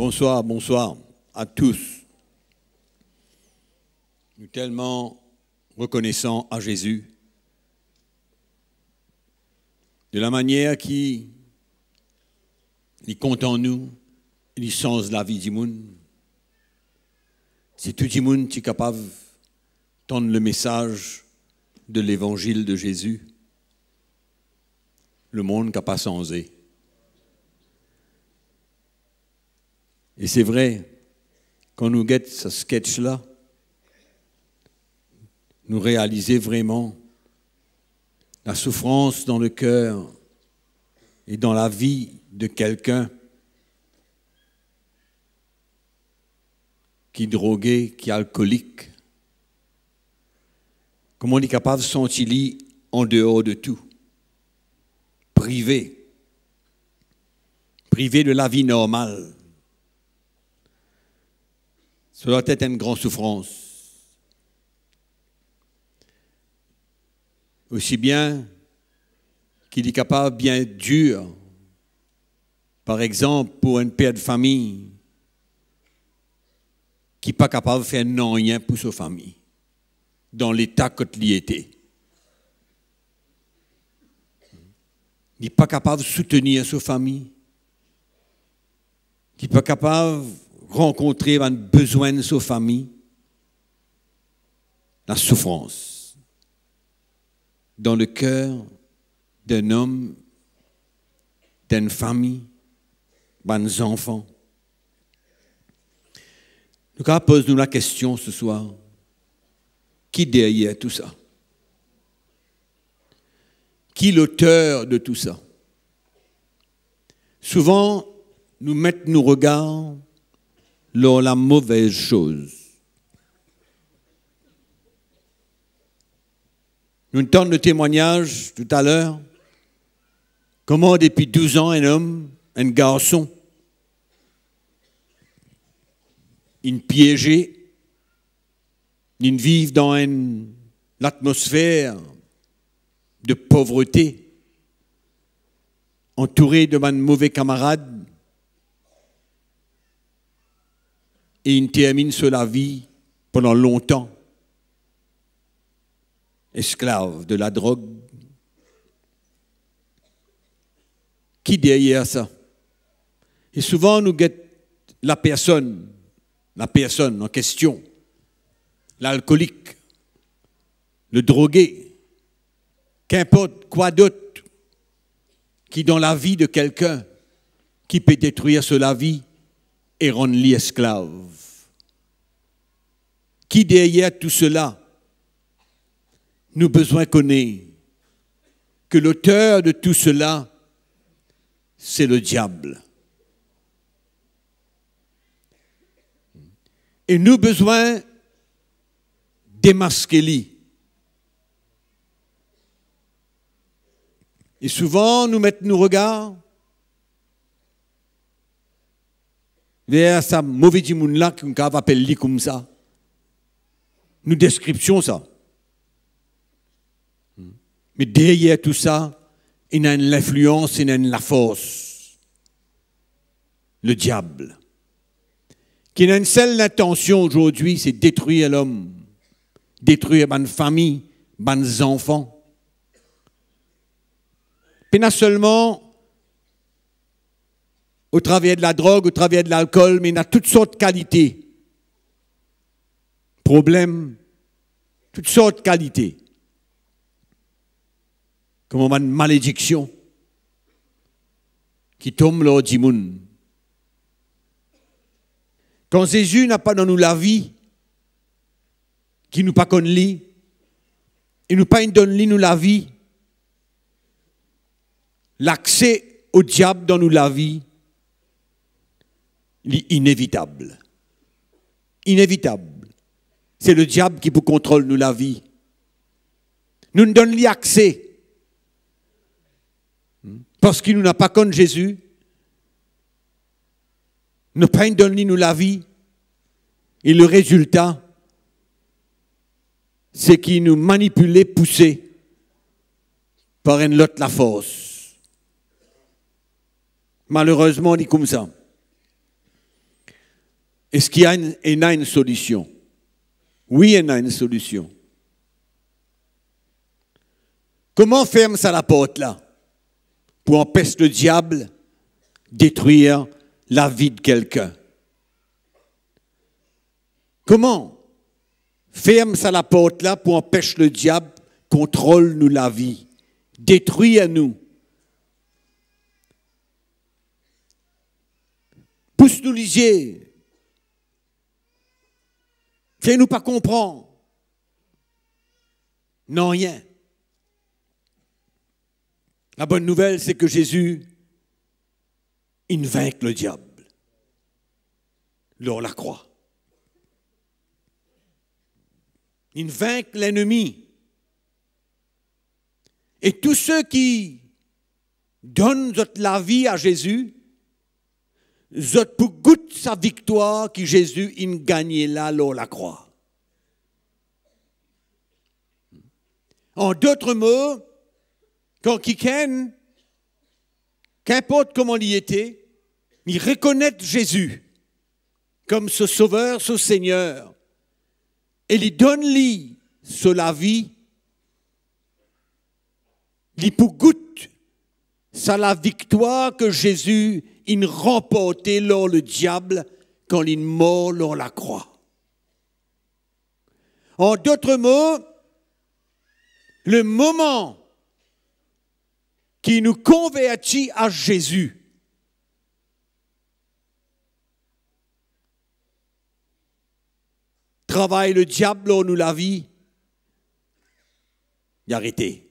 Bonsoir, bonsoir à tous. Nous sommes tellement reconnaissants à Jésus de la manière qu'il compte en nous, il change la vie du monde. Si tout le monde est capable d'entendre le message de l'évangile de Jésus, le monde n'est pas changé. Et c'est vrai, quand nous guettons ce sketch-là, nous réalisons vraiment la souffrance dans le cœur et dans la vie de quelqu'un qui est drogué, qui est alcoolique. Comment on est capable de se sentir en dehors de tout, privé de la vie normale. Ça doit être une grande souffrance. Aussi bien qu'il est capable bien dur, par exemple pour un père de famille qui n'est pas capable de faire non rien pour sa famille, dans l'état qu'il était. Il n'est pas capable de soutenir sa famille, qui n'est pas capable de rencontrer un besoin de sa famille, la souffrance dans le cœur d'un homme, d'une famille, des enfants. Nous posons la question ce soir, qui est derrière tout ça? Qui est l'auteur de tout ça? Souvent, nous mettons nos regards dans la mauvaise chose. Nous entendons le témoignage tout à l'heure, comment depuis 12 ans un homme, un garçon, il piégé, il vit dans l'atmosphère de pauvreté, entouré de mauvais camarades, et il termine sur la vie pendant longtemps, esclave de la drogue. Qui derrière ça? Et souvent nous guettons la personne en question, l'alcoolique, le drogué, qu'importe quoi d'autre qui dans la vie de quelqu'un qui peut détruire sur la vie et rendre-lui esclave. Qui derrière tout cela, nous besoin connaître que l'auteur de tout cela, c'est le diable. Et nous besoin démasquer lui. Et souvent, nous mettons nos regards vers sa mauvaise monde-là, qu'on appelle lui comme ça. Nous description ça. Mais derrière tout ça, il y a l'influence, il y a la force. Le diable. Qui a une seule intention aujourd'hui, c'est détruire l'homme, détruire ma famille, mes enfants. Et non seulement au travers de la drogue, au travers de l'alcool, mais il y a toutes sortes de qualités. Problèmes, toutes sortes de qualités. Comme une malédiction qui tombe lors du monde. Quand Jésus n'a pas dans nous la vie, qui nous pas connaît lui, il nous pas donne lui nous la vie, l'accès au diable dans nous la vie, est inévitable. Inévitable. C'est le diable qui vous contrôle nous la vie. Nous ne donne lui accès. Parce qu'il nous n'a pas connu Jésus. Ne pas donner nous la vie. Et le résultat, c'est qu'il nous manipule, poussé par une autre la force. Malheureusement, on dit comme ça. Est-ce qu'il y a une solution? Oui, il y a une solution. Comment ferme ça la porte là? Pour empêcher le diable détruire la vie de quelqu'un. Comment ferme ça la porte là pour empêcher le diable contrôle nous la vie, détruire nous. Pousse-nous les yeux. Fais-nous pas comprendre. Non, rien. La bonne nouvelle, c'est que Jésus, il vainc le diable. Lors la croix. Il vainc l'ennemi. Et tous ceux qui donnent la vie à Jésus, ils pour goûter sa victoire que Jésus a gagné là, lors la croix. En d'autres mots, quand quelqu'un, qu'importe comment il y était, il reconnaît Jésus comme ce sauveur, ce Seigneur, et il donne-lui sur la vie, il pour goûter ça la victoire que Jésus a remporté lors le diable quand il mort lors la croix. En d'autres mots, le moment qui nous convertit à Jésus, travaille le diable lors nous la vie, il a arrêté.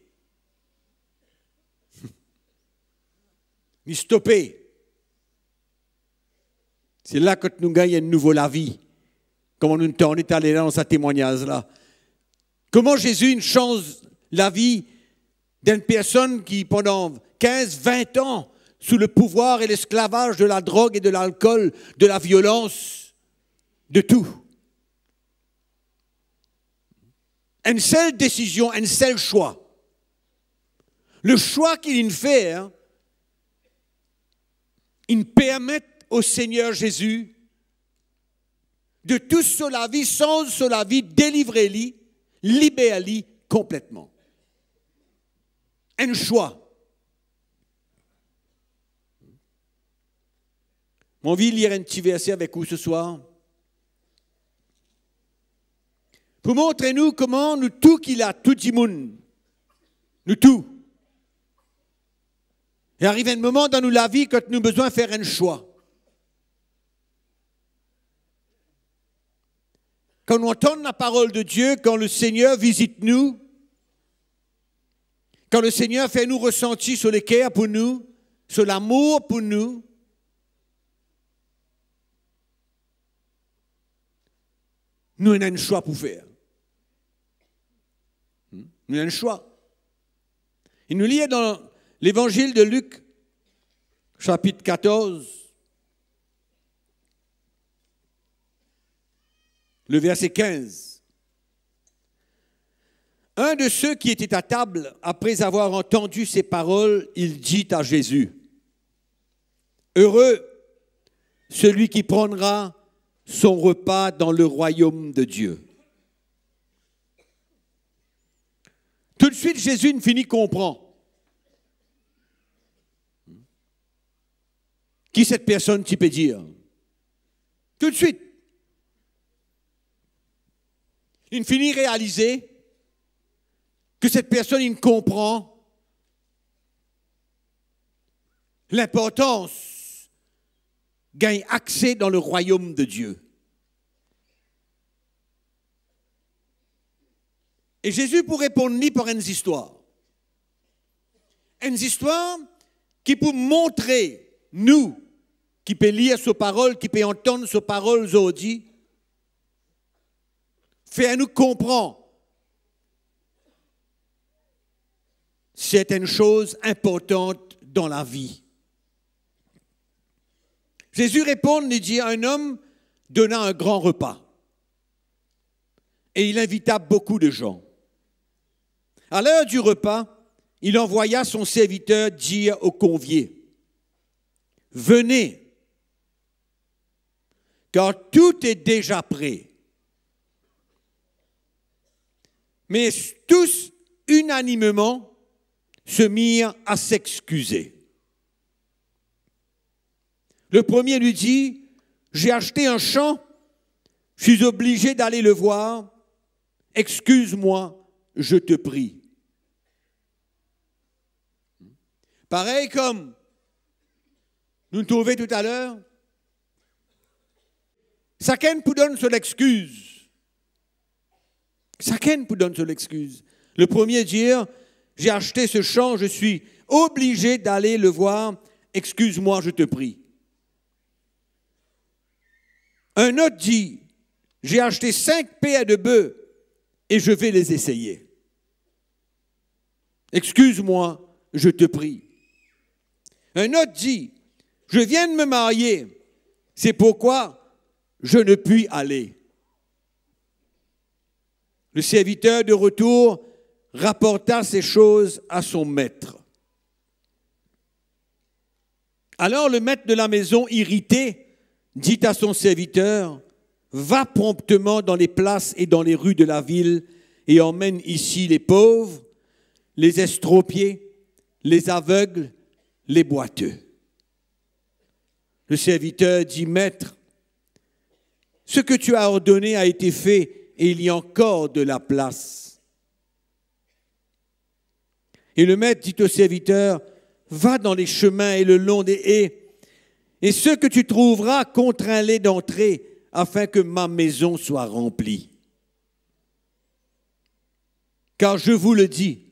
Il stoppé. C'est là que nous gagnons une nouvelle la vie. Comment nous on est allé là dans ce témoignage-là. Comment Jésus change la vie d'une personne qui, pendant 15, 20 ans, sous le pouvoir et l'esclavage de la drogue et de l'alcool, de la violence, de tout. Une seule décision, un seul choix. Le choix qu'il fait, il permet au Seigneur Jésus de tout sur la vie, sans sur la vie, délivrer-lui, libérer-lui complètement. Un choix. On va lire un petit verset avec vous ce soir. Pour montrer nous comment nous tout qu'il a, tout du monde, nous tout. Et arrive un moment dans nous la vie quand nous avons besoin de faire un choix. Quand on entend la parole de Dieu, quand le Seigneur visite nous, quand le Seigneur fait nous ressentir sur le cœur pour nous, sur l'amour pour nous, nous avons un choix pour faire. Nous avons un choix. Il nous lit dans l'évangile de Luc, chapitre 14, le verset 15. Un de ceux qui étaient à table, après avoir entendu ces paroles, il dit à Jésus, « Heureux celui qui prendra son repas dans le royaume de Dieu. » Tout de suite, Jésus ne finit comprend. Qui cette personne tu peux dire? Tout de suite. Il finit réaliser que cette personne, il comprend l'importance gagne accès dans le royaume de Dieu. Et Jésus pour répondre ni par une histoire. Une histoire qui peut montrer, nous, qui peut lire ses paroles, qui peut entendre ses paroles aujourd'hui, faire nous comprendre. C'est une chose importante dans la vie. Jésus répond, il dit, un homme donna un grand repas. Et il invita beaucoup de gens. À l'heure du repas, il envoya son serviteur dire aux conviés, « Venez, car tout est déjà prêt. Mais tous, unanimement, se mirent à s'excuser. Le premier lui dit, « J'ai acheté un champ, je suis obligé d'aller le voir, excuse-moi, je te prie. » Pareil comme nous trouvons tout à l'heure, chacun peut donner son excuse. Chacun peut donner son excuse. Le premier dit, j'ai acheté ce champ, je suis obligé d'aller le voir, excuse-moi, je te prie. Un autre dit, j'ai acheté 5 paires de bœufs et je vais les essayer. Excuse-moi, je te prie. Un autre dit, je viens de me marier, c'est pourquoi je ne puis aller. Le serviteur de retour rapporta ces choses à son maître. Alors le maître de la maison, irrité, dit à son serviteur, « Va promptement dans les places et dans les rues de la ville et emmène ici les pauvres, les estropiés, les aveugles, les boiteux. » Le serviteur dit, « Maître, ce que tu as ordonné a été fait et il y a encore de la place. » Et le maître dit au serviteur, « Va dans les chemins et le long des haies, et ce que tu trouveras, contrains-les d'entrer, afin que ma maison soit remplie. Car je vous le dis,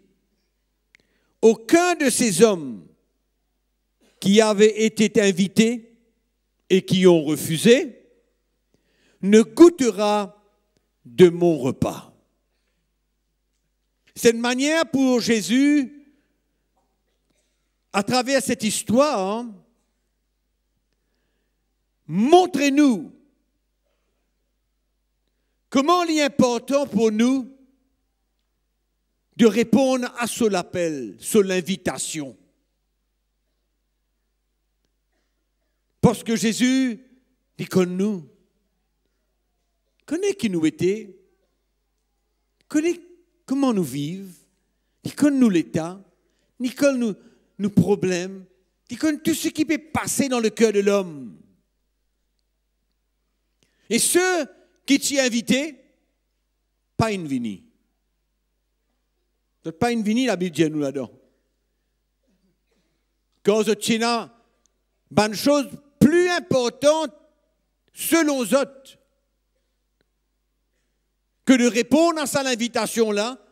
aucun de ces hommes qui avaient été invités et qui ont refusé ne goûtera de mon repas. » C'est une manière pour Jésus, à travers cette histoire, montrez-nous comment il est important pour nous de répondre à son appel, sur l'invitation. Parce que Jésus, il connaît nous. Il connaît qui nous étions. Il connaît comment nous vivons. Il connaît nous l'état. Il connaît nos problèmes. Il connaît tout ce qui peut passer dans le cœur de l'homme. Et ceux qui t'y invités, pas une vini. Pas une vini, la Bible dit nous là-dedans. Quand tu as une chose plus importante, selon eux, que de répondre à cette invitation-là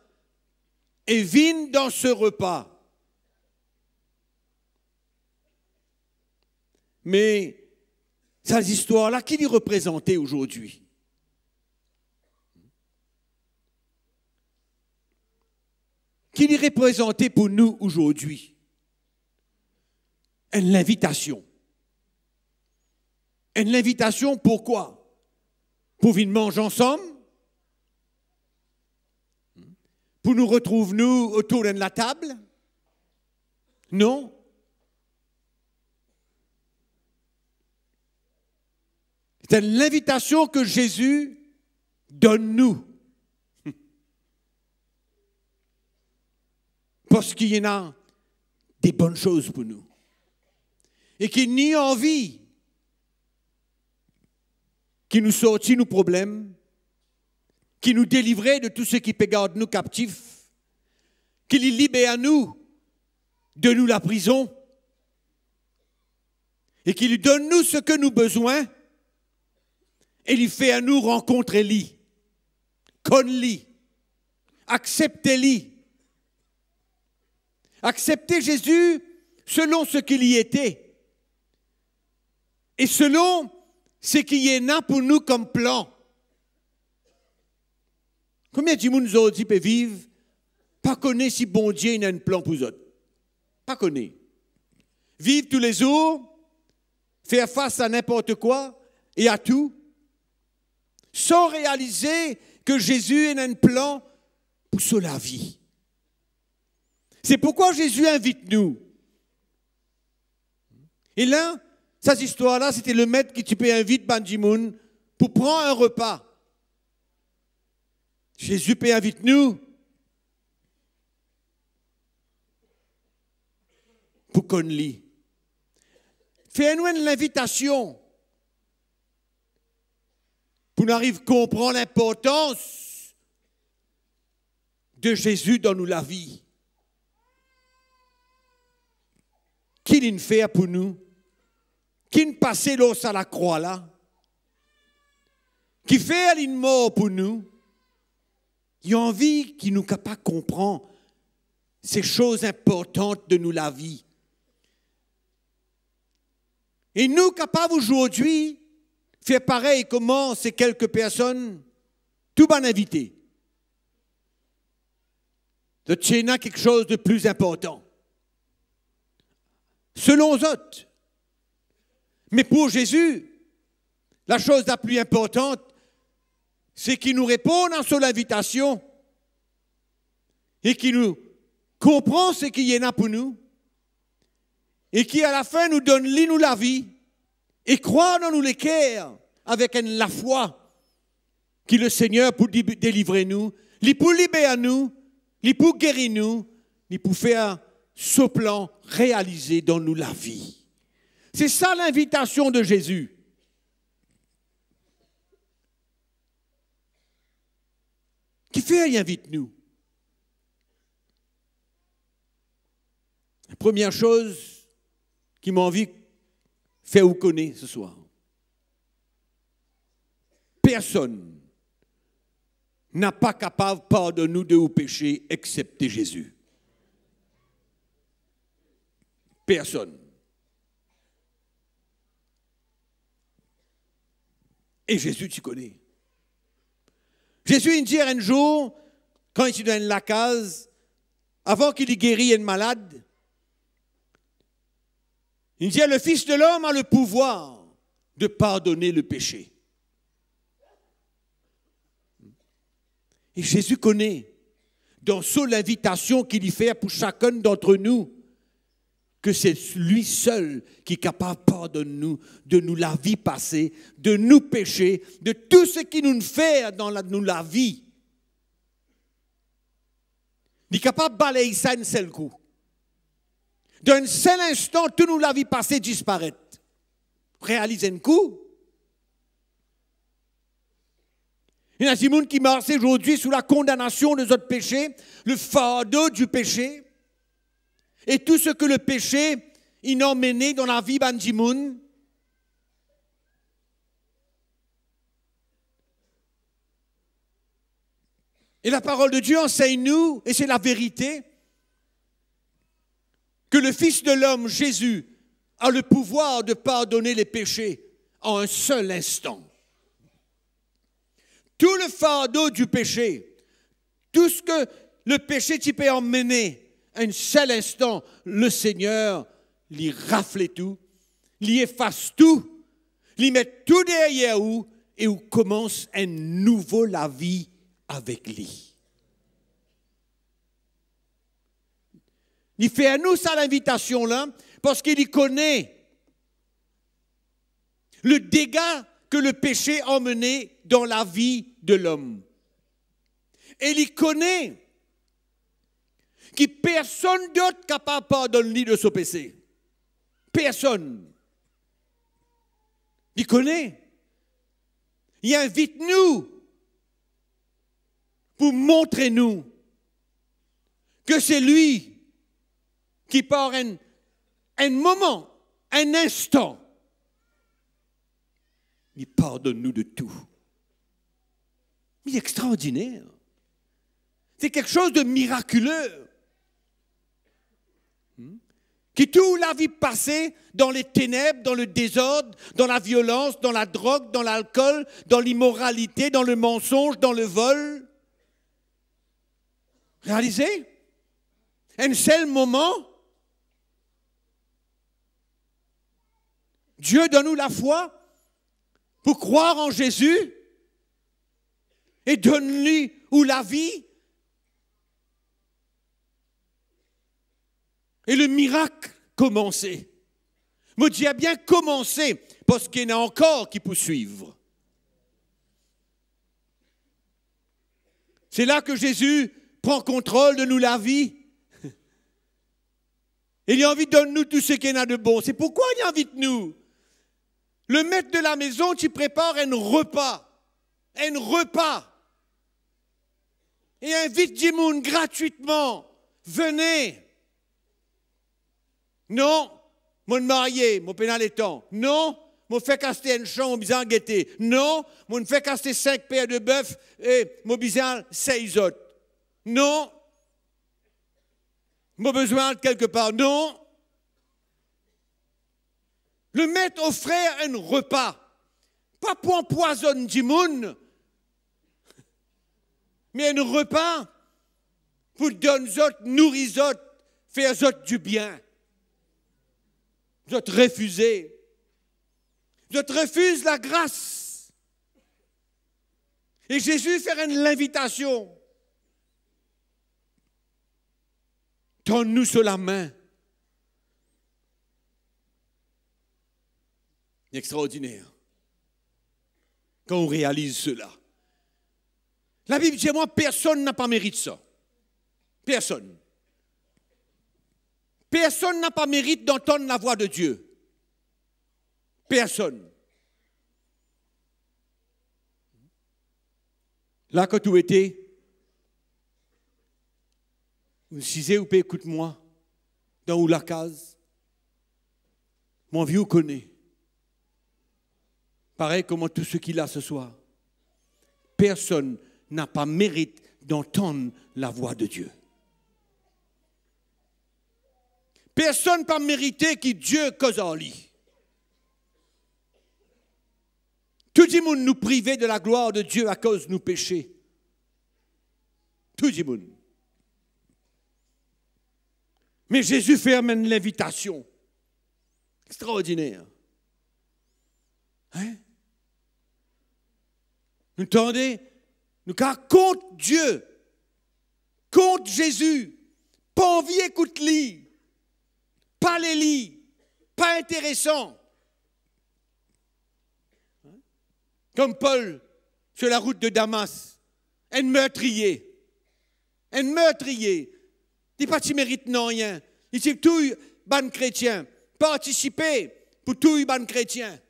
et venir dans ce repas. Mais cette histoire-là, qui l'y représentait aujourd'hui? Qui l'y représentait pour nous aujourd'hui? Une invitation. Une invitation pourquoi? Pour venir manger ensemble? Pour nous retrouver nous autour de la table? Non. C'est l'invitation que Jésus donne nous. Parce qu'il y en a des bonnes choses pour nous. Et qu'il n'y a envie qui nous sortit nos problèmes, qui nous délivrait de tout ce qui peut garder nous captifs, qui les libère à nous de nous la prison, et qui lui donne nous ce que nous besoin, et il fait à nous rencontrer lui, connaître-lui, accepter-lui. Accepter Jésus selon ce qu'il y était et selon ce qui y est pour nous comme plan. Combien de monde nous ont dit peut vivre, pas connaître si bon Dieu il a un plan pour eux autres. Pas connaître. Vivre tous les jours, faire face à n'importe quoi et à tout, sans réaliser que Jésus a un plan pour sauver la vie. C'est pourquoi Jésus invite nous. Et là, Cette histoire-là, c'était le maître qui tu peux inviter Banjimoun pour prendre un repas. Jésus peut inviter nous pour qu'on lit. Fais-nous l'invitation pour nous arriver à comprendre l'importance de Jésus dans la vie. Qu'il nous fait pour nous, qu'il nous passe l'os à la croix là, qui fait une mort pour nous. Il y a envie qu'il nous capable de comprendre ces choses importantes de nous la vie. Et nous capables aujourd'hui faire pareil comment ces quelques personnes, tout bien invité. De tirer quelque chose de plus important. Selon eux autres. Mais pour Jésus, la chose la plus importante, c'est qu'il nous réponde à son invitation et qu'il nous comprend ce qu'il y en a pour nous et qui à la fin nous donne nous la vie et croit dans nous les cœurs avec la foi qui le Seigneur pour délivrer nous, il pour libérer nous, il pour guérir nous, il pour faire ce plan réalisé dans nous la vie. C'est ça l'invitation de Jésus. Qui fait, il invite nous. La première chose qui m'a envie de faire vous connaître ce soir. Personne n'a pas capable pardonner nous de vos péchés excepté Jésus. Personne. Et Jésus, tu connais. Jésus, il dit un jour, quand il est dans la case, avant qu'il guérisse un malade, il dit, le Fils de l'homme a le pouvoir de pardonner le péché. Et Jésus connaît, dans l'invitation qu'il y fait pour chacun d'entre nous, que c'est lui seul qui est capable de pardonner nous, de nous la vie passée, de nous pécher, de tout ce qui nous fait dans nous la vie. Il est capable de balayer ça un seul coup. D'un seul instant, toute nous la vie passée disparaît. Réalisez un coup. Il y a des gens qui marchent aujourd'hui sous la condamnation de notre péché, le fardeau du péché. Et tout ce que le péché il a emmené dans la vie d'Andimoun. Et la parole de Dieu enseigne-nous, et c'est la vérité, que le Fils de l'homme, Jésus, a le pouvoir de pardonner les péchés en un seul instant. Tout le fardeau du péché, tout ce que le péché t'y peut emmener, un seul instant, le Seigneur lui rafle tout, lui efface tout, lui met tout derrière vous et vous commence un nouveau la vie avec lui. Il fait à nous ça l'invitation là parce qu'il y connaît le dégât que le péché a emmené dans la vie de l'homme. Et il connaît que personne d'autre capable de pardonner de ce péché. Personne. Il connaît. Il invite nous pour montrer nous que c'est lui qui par un moment, un instant, il pardonne nous de tout. Mais c'est extraordinaire. C'est quelque chose de miraculeux. Qui toute la vie passée dans les ténèbres, dans le désordre, dans la violence, dans la drogue, dans l'alcool, dans l'immoralité, dans le mensonge, dans le vol. Réalisez? Un seul moment, Dieu donne-nous la foi pour croire en Jésus et donne-lui ou la vie. Et le miracle commençait. Moi, Dieu a bien commencé, parce qu'il y en a encore qui poursuivent. C'est là que Jésus prend contrôle de nous la vie. Il a envie de donner nous tout ce qu'il y en a de bon. C'est pourquoi il a envie de nous. Le maître de la maison, tu prépares un repas. Un repas. Et invite du monde gratuitement. Venez. Non, mon marié, mon pénal étant. Non, mon fait caster une chambre, mon bizarre guetté. Non, mon fait caster 5 paires de bœuf et mon bizarre 6 autres. Non, mon besoin de quelque part. Non. Le maître offrait un repas. Pas pour empoisonner du monde, mais un repas pour donner aux autres, nourrir aux autres, faire aux autres du bien. Vous êtes refusés. Vous êtes refusés la grâce. Et Jésus fait l'invitation. Donne-nous sur la main. Extraordinaire. Quand on réalise cela. La Bible dit, moi, personne n'a pas mérité ça. Personne. Personne n'a pas mérite d'entendre la voix de Dieu. Personne. Là, quand tu étais, vous disiez, ou écoute-moi, dans où la case, mon vieux connaît. Pareil comme tout ce qu'il a ce soir. Personne n'a pas mérite d'entendre la voix de Dieu. Personne n'a pas mérité que Dieu cause en lui. Tout le monde nous privait de la gloire de Dieu à cause de nos péchés. Tout le monde. Mais Jésus fait amène l'invitation. Extraordinaire. Hein? Nous entendez? Nous car contre Dieu, contre Jésus, pas envie écoute-lui. Pas les lits, pas intéressant. Comme Paul sur la route de Damas, un meurtrier. Un meurtrier. Il pas qui mérite non rien. Il dit tout ban chrétien. Participer pour tout ban chrétien.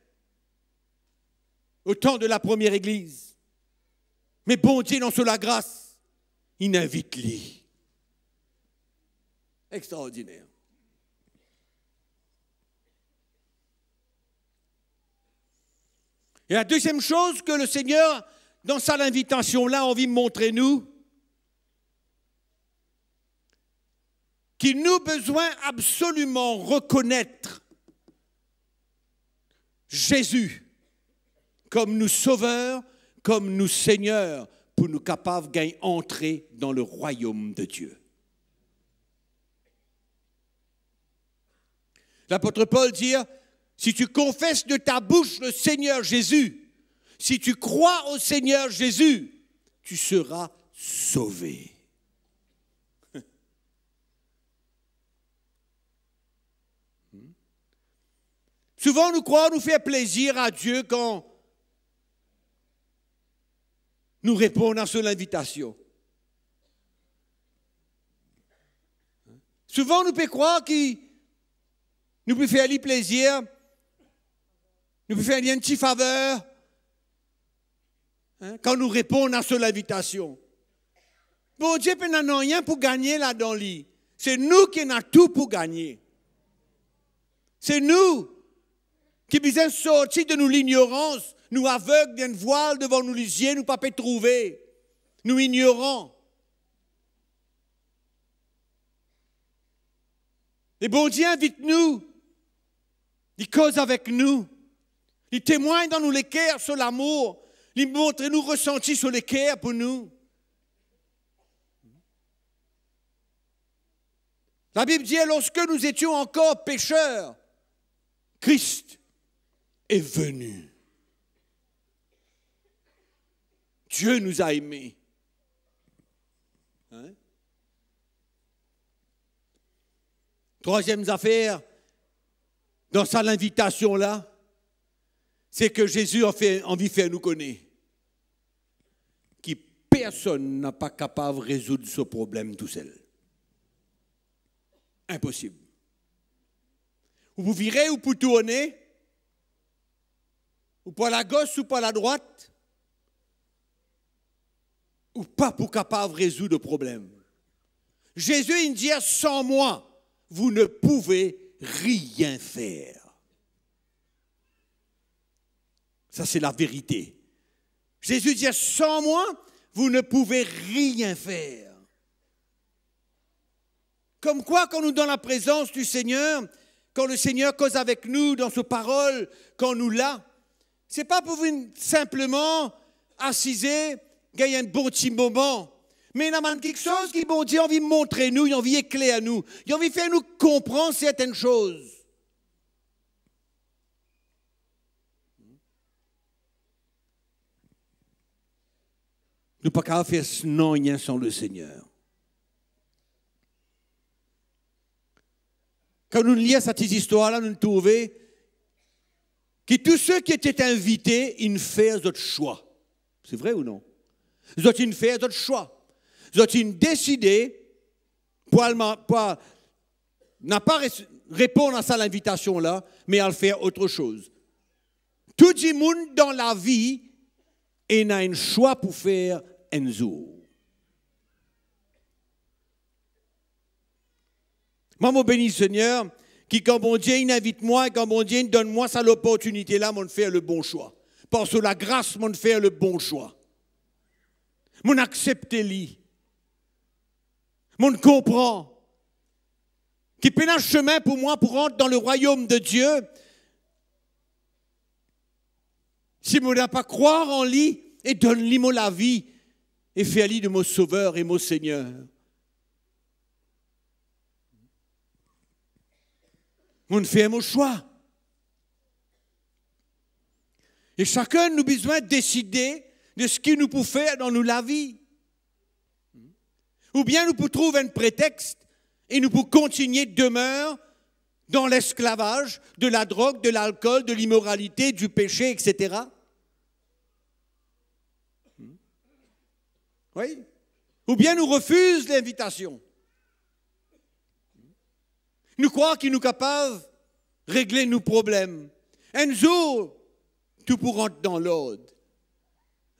Au temps de la première église. Mais bon Dieu, dans la grâce, il invite lui. Extraordinaire. Et la deuxième chose que le Seigneur, dans sa invitation-là, a envie de montrer nous, qu'il nous a besoin absolument reconnaître Jésus comme nous sauveurs, comme nous seigneurs, pour nous capables d'entrer dans le royaume de Dieu. L'apôtre Paul dit, si tu confesses de ta bouche le Seigneur Jésus, si tu crois au Seigneur Jésus, tu seras sauvé. Souvent, nous croyons nous faire plaisir à Dieu quand nous répondons à son invitation. Souvent, nous pouvons croire qu'il nous peut faire lui plaisir, nous peut faire une petite faveur quand nous répondons à son invitation. Bon Dieu n'a rien pour gagner là dans lui. C'est nous qui avons tout pour gagner. C'est nous qui besoin sortir de nous l'ignorance, nous aveugles d'un voile devant nous les yeux, nous ne pouvons pas trouver. Nous ignorons. Et bon Dieu invite-nous. Il cause avec nous. Il témoigne dans nous les cœurs sur l'amour. Il montre nous ressentis sur les cœurs pour nous. La Bible dit, lorsque nous étions encore pécheurs, Christ est venu. Dieu nous a aimés. Hein? Troisième affaire, dans sa invitation là, c'est que Jésus a envie de faire nous connaître. Que personne n'a pas capable de résoudre ce problème tout seul. Impossible. Ou vous virez ou vous tournez, ou par la gauche ou par la droite, ou pas pour capable de résoudre le problème. Jésus, il dit, sans moi, vous ne pouvez rien faire. Ça, c'est la vérité. Jésus dit, sans moi, vous ne pouvez rien faire. Comme quoi, quand nous sommes dans la présence du Seigneur, quand le Seigneur cause avec nous dans sa parole, quand nous l'a, ce n'est pas pour simplement assiser, gagner un bon petit moment, mais il y a quelque chose qui, bon Dieu, a envie de montrer nous, il a envie d'éclairer à nous, il a envie de faire nous comprendre certaines choses. Nous ne pouvons pas faire non rien sans le Seigneur. Quand nous lisons cette histoire-là, nous trouvons que tous ceux qui étaient invités, ils faisaient leur choix. C'est vrai ou non? Ils ont fait leur choix. Ils ont décidé pour n'a pas répondre à ça l'invitation-là, mais à le faire autre chose. Tout le monde dans la vie a un choix pour faire un jour. Moi, mon béni Seigneur, qui quand mon Dieu invite-moi, et quand mon Dieu donne-moi ça l'opportunité-là, de faire le bon choix. Parce que la grâce, de faire le bon choix. Mon accepter-lui. Mon comprend. Qui peine un chemin pour moi pour rentrer dans le royaume de Dieu. Si mon n'a pas croire en lui et donne-lui la vie et faire-lui de mon sauveur et mon Seigneur. On fait mon choix. Et chacun nous a besoin de décider de ce qu'il nous peut faire dans nous la vie. Ou bien nous pouvons trouver un prétexte et nous pouvons continuer de demeurer dans l'esclavage, de la drogue, de l'alcool, de l'immoralité, du péché, etc. Oui. Ou bien nous refusons l'invitation. Nous croyons qu'il nous capable de régler nos problèmes. Un jour, tout pour rentrer dans l'ordre.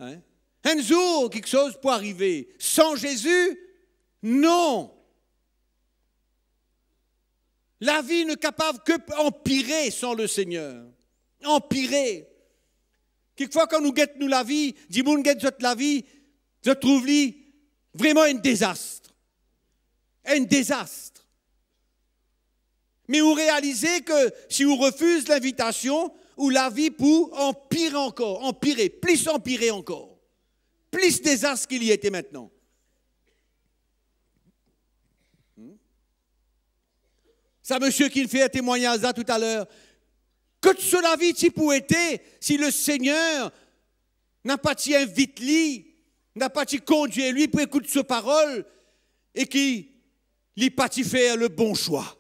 Hein? Un jour, quelque chose peut arriver. Sans Jésus, non. La vie n'est capable que d'empirer sans le Seigneur. Empirer. Quelquefois, quand nous guettons la vie, dis-moi, guette la vie, je trouve vraiment un désastre. Un désastre. Mais vous réalisez que si vous refusez l'invitation, ou la vie pour empirer encore, empirer encore. Plus désastre qu'il y était maintenant. Ça, monsieur qui fait un témoignage là tout à l'heure. Que sur la vie tu pourrais être si le Seigneur n'a pas t'y invité lui, n'a pas t'y conduit lui pour écouter sa parole et qui n'a pas t'y faire le bon choix.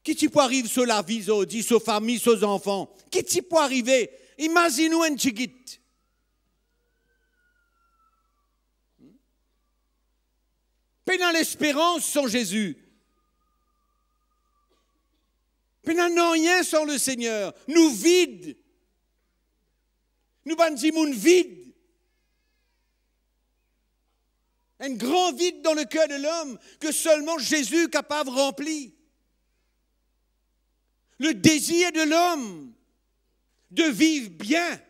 Qui t'y peut arriver sur la vie, sur la famille, sur les enfants? Qui t'y peut arriver? Imaginez-nous un chiquit. Pendant l'espérance sans Jésus. Pendant rien sans le Seigneur. Nous vides. Nous bandimons vide. Un grand vide dans le cœur de l'homme que seulement Jésus est capable de remplir. Le désir de l'homme de vivre bien,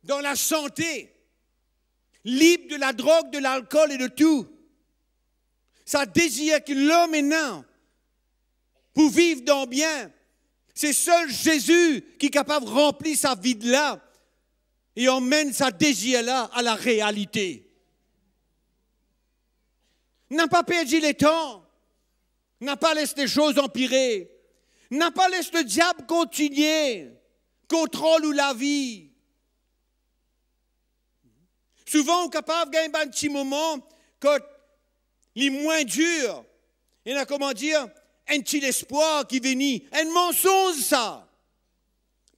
dans la santé, libre de la drogue, de l'alcool et de tout. Ça désire que l'homme est né pour vivre dans bien. C'est seul Jésus qui est capable de remplir sa vie-là et emmène sa désir-là à la réalité. N'a pas perdu le temps. N'a pas laissé les choses empirer. N'a pas laissé le diable continuer. Contrôle la vie. Souvent, on est capable de gagner un petit moment quand il est moins dur. Il a comment dire, un petit espoir qui vient, un mensonge ça.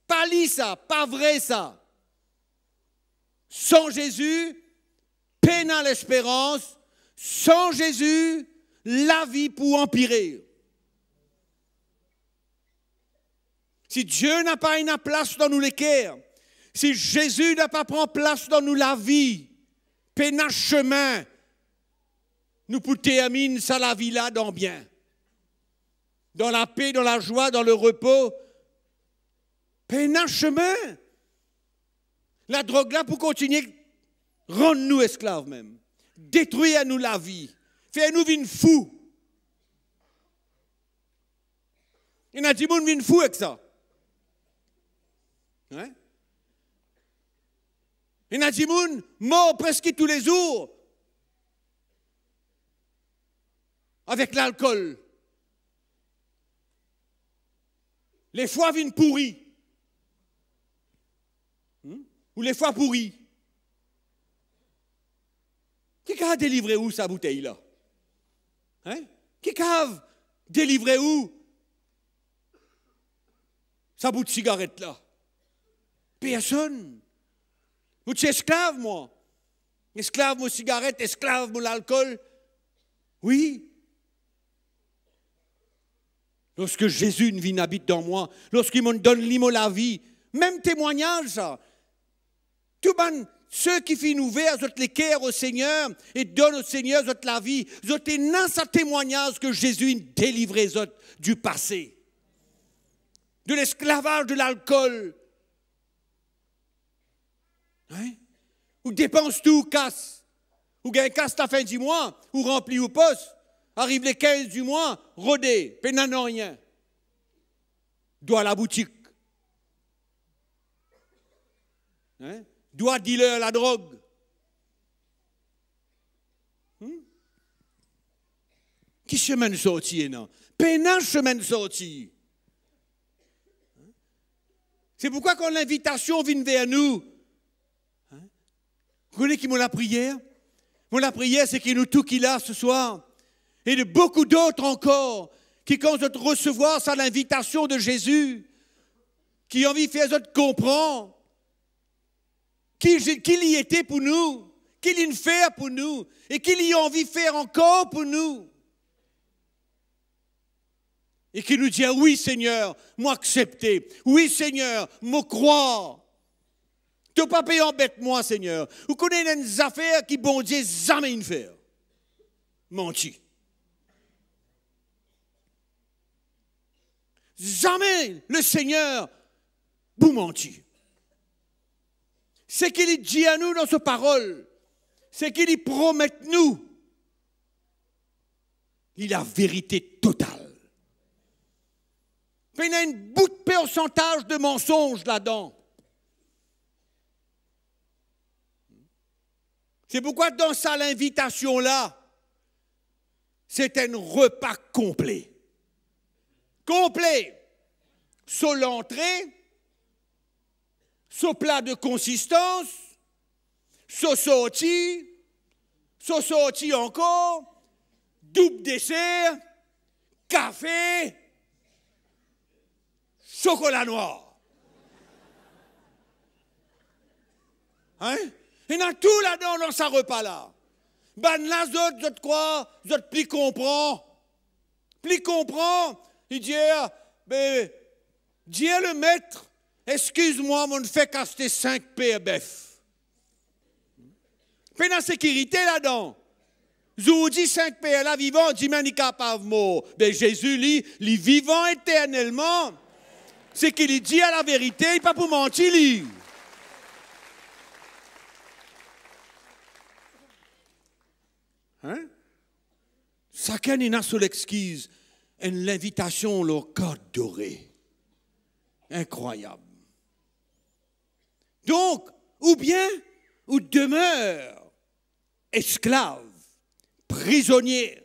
Pas li ça, pas vrai ça. Sans Jésus, peine à l'espérance. Sans Jésus, la vie pour empirer. Si Dieu n'a pas une place dans nous les cœurs, si Jésus n'a pas pris place dans nous la vie, peine à chemin, nous pour terminer ça la vie là dans bien. Dans la paix, dans la joie, dans le repos, peine à chemin. La drogue là pour continuer, rendre-nous esclaves même. Détruire nous la vie. Faire-nous vivre fous. Il y a des gens qui vivent fous avec ça. Hein? Il y a des gens morts presque tous les jours avec l'alcool. Les foies viennent pourris. Ou les foies pourris. Qui a délivré où sa bouteille là? Hein? Qui a délivré où sa bout de cigarette là? Personne. Vous êtes esclave, moi. Esclave, mon cigarette, esclave, mon alcool. Oui. Lorsque Jésus une vie habite dans moi, lorsqu'il me donne l'imo la vie, même témoignage, ça. Tout bon, ceux qui finissent ouverts, ils ont les cœurs au Seigneur et donnent au Seigneur ils ont la vie. Ils ont dans ce témoignage que Jésus délivre les autres du passé, de l'esclavage de l'alcool. Hein? Ou dépense tout, ou casse. Ou gagne casse la fin du mois, ou rempli ou poste. Arrive les 15 du mois, rodé, pénant rien. Doit à la boutique. Hein? Doit dealer la drogue. Qui chemin de sortie, non? Pénant chemin de sortie. C'est pourquoi quand l'invitation vient vers nous, vous connaissez qui m'ont la prière? La prière, c'est qu'il nous tout qu'il a ce soir. Et de beaucoup d'autres encore, qui quand ils recevoir ça, l'invitation de Jésus, qui ont envie de faire autres comprendre, qu'il y était pour nous, qu'il y fait pour nous, et qu'il y a envie de faire encore pour nous. Et qui nous dit, ah oui Seigneur, moi accepter, oui Seigneur, me croire. Tu n'as pas payé en bête, moi, Seigneur. Vous connaissez des affaires qui, bon Dieu, jamais une faire. Menti. Jamais le Seigneur vous mentit. C'est qu'il dit à nous dans sa parole, c'est qu'il promet nous. Il a vérité totale. Mais il y a une bout de pourcentage de mensonges là-dedans. C'est pourquoi dans ça, l'invitation-là, c'est un repas complet. Complet. Sur l'entrée, sur plat de consistance, sur sortie encore, double dessert, café, chocolat noir. Hein? Il y a tout là-dedans dans ce repas-là. Ben là, je te crois, je te plie comprends. Plie comprends. Il dit, Dieu le maître, excuse-moi, on ne fait qu'acheter 5 PBF. Puis dans la sécurité là-dedans. Je vous dis 5 PLA vivant, dit mais n'est capable mort. Mais Jésus, lui vivant éternellement. C'est qu'il dit à la vérité, il pas pour mentir, lui. Hein? Chacun y a sur l'exquise l'invitation leur code doré. Incroyable. Donc, ou demeure esclave, prisonnier.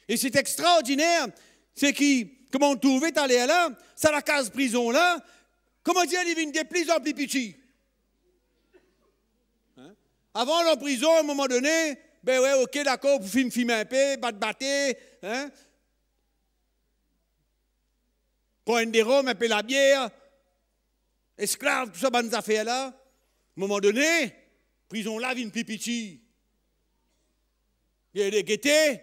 Et c'est extraordinaire, c'est qui, comment on trouvait d'aller là, ça la case prison là, comment dire, il vient de plus en plus petit. Avant, en prison, à un moment donné, Ben ouais, ok, d'accord, pour filmer un peu, battre, hein? Prendre des rhums, un peu la bière, esclave, tout ça, bonnes affaires-là. À un moment donné, prison là, vient pipiti. Il y a des gaietés,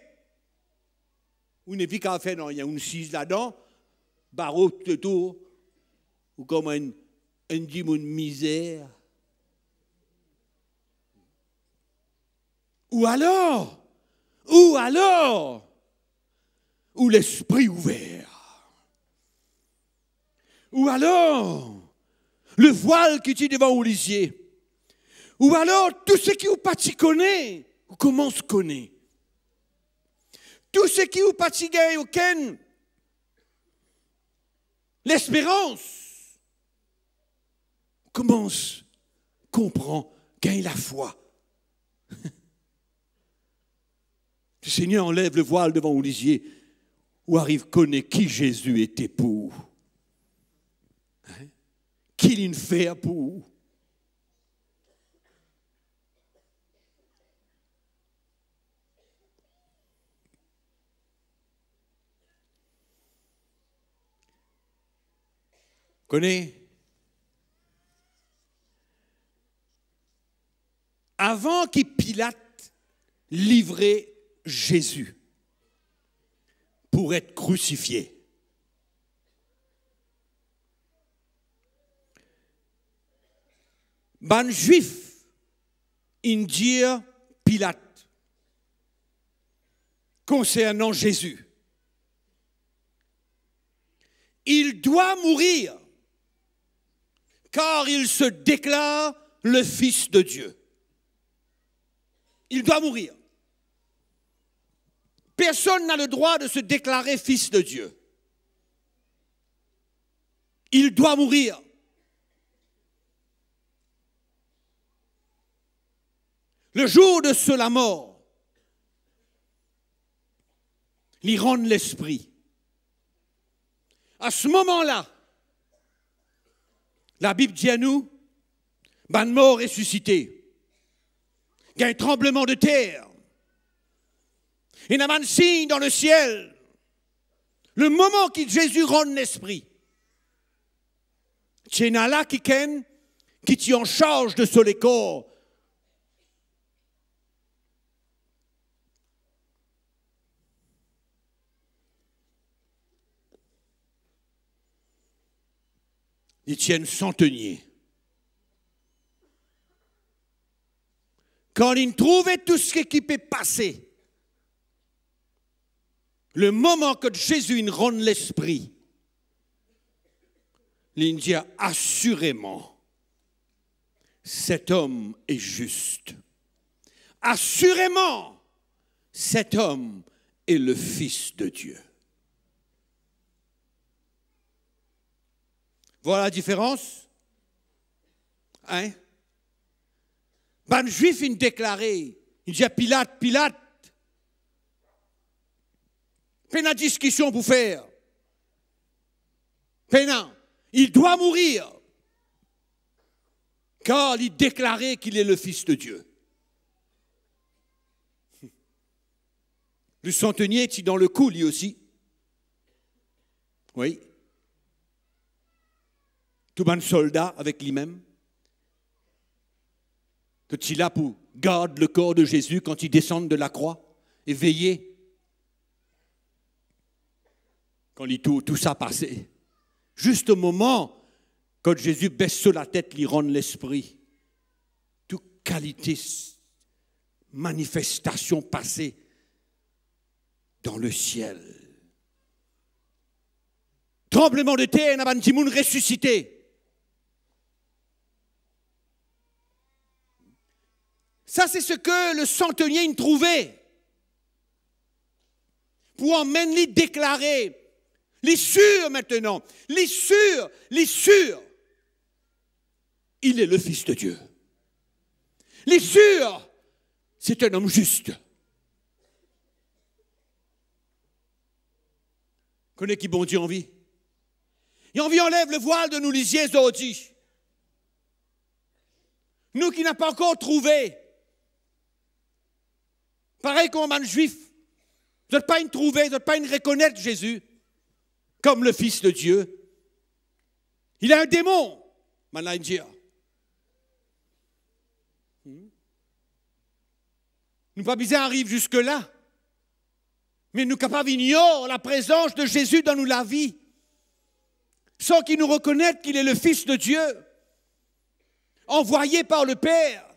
ou n'est plus qu'à faire, non, il y a une cise là-dedans, barreau tout autour, ou comme un démon de misère. Ou alors, ou l'esprit ouvert. Ou alors, le voile qui tient devant l'Olisier. Ou alors, tout ce qui vous pas connaît, ou commence à connaître. Tout ce qui vous pas gagne aucun l'espérance, commence, comprend, gagne la foi. Le Seigneur enlève le voile devant l'Olisier, où arrive connaître qui Jésus était pour. Hein? Qu'il il fait pour. Connais? Avant qu'il Pilate livrait Jésus pour être crucifié, ban juif indire Pilate concernant Jésus. Il doit mourir car il se déclare le Fils de Dieu. Il doit mourir. Personne n'a le droit de se déclarer Fils de Dieu. Il doit mourir. Le jour de la mort, il rend l'esprit. À ce moment-là, la Bible dit à nous, ban mort ressuscité. Il y a un tremblement de terre. Il y a un signe dans le ciel. Le moment que Jésus rend l'esprit, c'est là qui est en charge de ce corps. Ils tiennent centenier. Quand ils trouvaient tout ce qui peut passer, le moment que Jésus il rend l'esprit, il dit assurément, cet homme est juste. Assurément, cet homme est le Fils de Dieu. Voilà la différence. Hein? Ben, juif, il déclaré, il dit à Pilate, Pilate, peine discussion pour faire. Peine, il doit mourir. Car il déclarait qu'il est le Fils de Dieu. Le centenier est dans le coup, lui aussi. Oui. Tout un soldat avec lui-même. Que tu es là pour garder le corps de Jésus quand il descend de la croix et veiller. Quand il tout ça passé. Juste au moment quand Jésus baisse sur la tête, il rend l'esprit. Toute qualité, manifestation passée dans le ciel. Tremblement de terre, n'a pas de monde ressuscité. Ça, c'est ce que le centenier trouvait. Pour emmener déclarer. Les sûrs maintenant. Les sûrs. Il est le Fils de Dieu. Les sûrs, c'est un homme juste. Connais qui bon Dieu en vie? Et on enlève le voile de nous lisiers aujourd'hui. Nous qui n'avons pas encore trouvé Pareil comme un juif. Vous n'êtes pas une trouver, vous n'êtes pas une reconnaître Jésus comme le Fils de Dieu. Il a un démon, Manaïdia. Nous pas besoin d'arriver jusque-là. Mais nous capables d'ignorer la présence de Jésus dans nous la vie. Sans qu'il nous reconnaisse qu'il est le Fils de Dieu. Envoyé par le Père.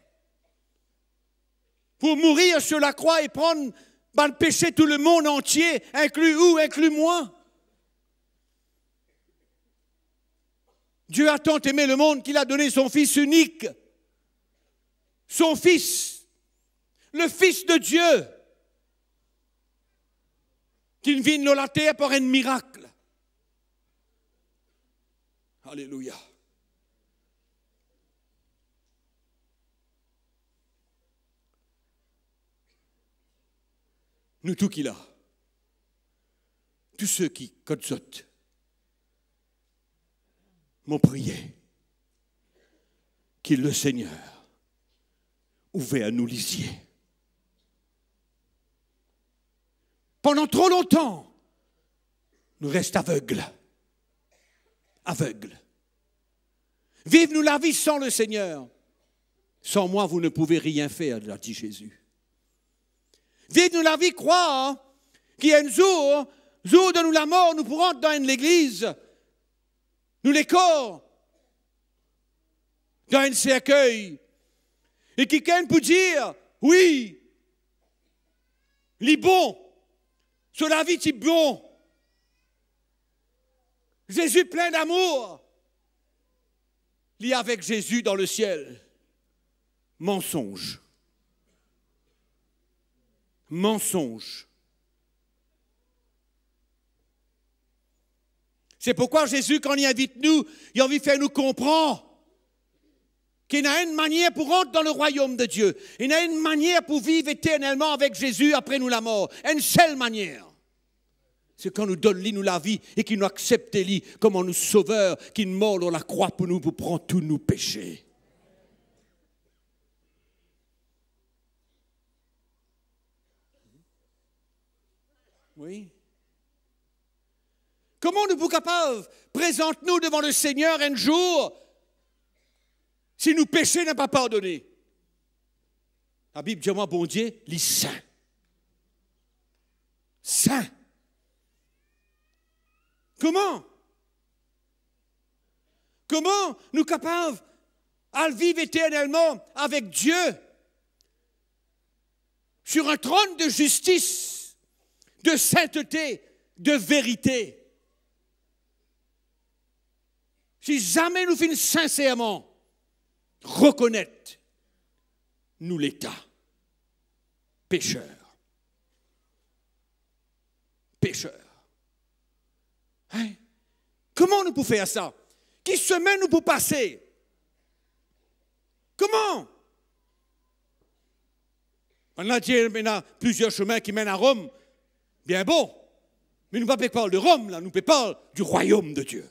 Pour mourir sur la croix et prendre par le péché tout le monde entier, inclus où, inclus moi. Dieu a tant aimé le monde qu'il a donné son Fils unique. Son Fils, le Fils de Dieu, qui vient dans la terre par un miracle. Alléluia. Nous tous qui là, tous ceux qui, comme ça, m'ont prié, qu'il le Seigneur ouvert à nous lisier. Pendant trop longtemps, nous restons aveugles. Aveugles. Vive-nous la vie sans le Seigneur. Sans moi, vous ne pouvez rien faire, l'a dit Jésus. Vive-nous la vie, croire qu'il y a un jour de nous la mort, nous pourrons dans l'église, nous les corps, dans un cercueil, et quelqu'un peut dire, oui, les bons, sur la vie, c'est bon. Jésus plein d'amour, lié avec Jésus dans le ciel. Mensonge. Mensonge. C'est pourquoi Jésus, quand il invite nous, il a envie de faire nous comprendre qu'il y a une manière pour rentrer dans le royaume de Dieu. Il y a une manière pour vivre éternellement avec Jésus après nous la mort. Une seule manière. C'est quand nous donne lui nous la vie et qu'il nous accepte lui comme un nous sauveur, qui nous mord dans la croix pour nous, pour prendre tous nos péchés. Oui. Comment nous sommes capables de présenter nous devant le Seigneur un jour si nos péchés n'ont pas pardonné? La Bible dit, moi, bon Dieu, les saints. Saints. Comment? Comment nous sommes capables de vivre éternellement avec Dieu sur un trône de justice, de sainteté, de vérité? Si jamais nous finissons sincèrement reconnaître nous l'état, pécheurs. Pécheurs. Hein? Comment nous pouvons faire ça? Quelle semaine nous pouvons passer? Comment? On a dit qu'il y a plusieurs chemins qui mènent à Rome. Bien bon. Mais nous ne parlons pas de Rome, là. Nous parlons du royaume de Dieu.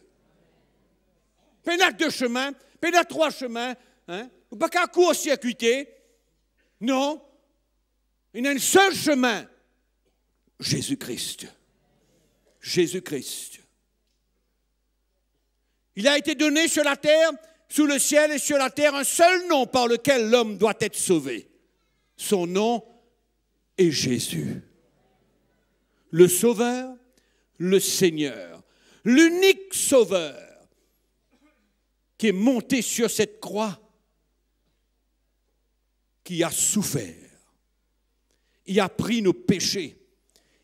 Il y a 2 chemins, il y a 3 chemins. Hein? Vous n'avez pas qu'à court-circuiter. Non. Il y a un seul chemin. Jésus-Christ. Jésus-Christ. Il a été donné sur la terre, sous le ciel et sur la terre, un seul nom par lequel l'homme doit être sauvé. Son nom est Jésus. Le Sauveur, le Seigneur, l'unique Sauveur qui est monté sur cette croix, qui a souffert. Il a pris nos péchés.